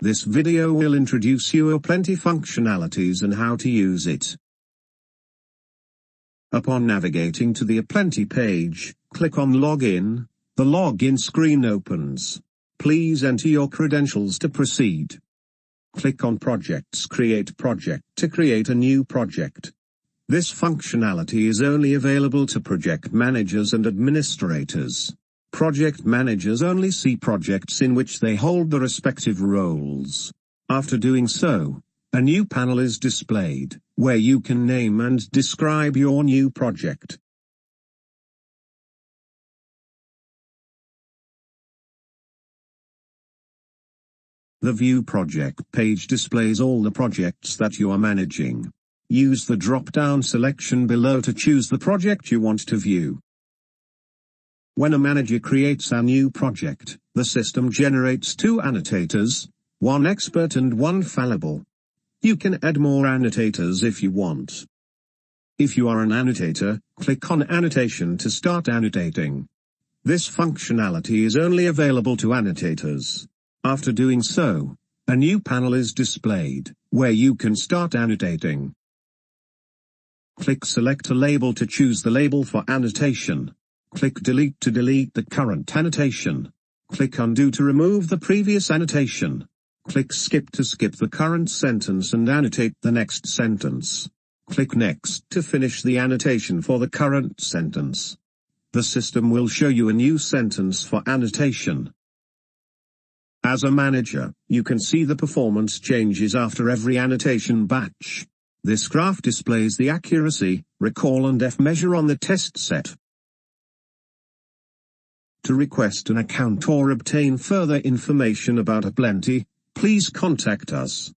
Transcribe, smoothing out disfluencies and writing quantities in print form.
This video will introduce you APLenty functionalities and how to use it. Upon navigating to the APLenty page, click on Login. The login screen opens. Please enter your credentials to proceed. Click on Projects, Create Project to create a new project. This functionality is only available to project managers and administrators. Project managers only see projects in which they hold the respective roles. After doing so, a new panel is displayed, where you can name and describe your new project. The View Project page displays all the projects that you are managing. Use the drop-down selection below to choose the project you want to view. When a manager creates a new project, the system generates 2 annotators, one expert and one fallible. You can add more annotators if you want. If you are an annotator, click on Annotation to start annotating. This functionality is only available to annotators. After doing so, a new panel is displayed, where you can start annotating. Click Select a label to choose the label for annotation. Click Delete to delete the current annotation. Click Undo to remove the previous annotation. Click Skip to skip the current sentence and annotate the next sentence. Click Next to finish the annotation for the current sentence. The system will show you a new sentence for annotation. As a manager, you can see the performance changes after every annotation batch. This graph displays the accuracy, recall and F-measure on the test set. To request an account or obtain further information about APLenty, please contact us.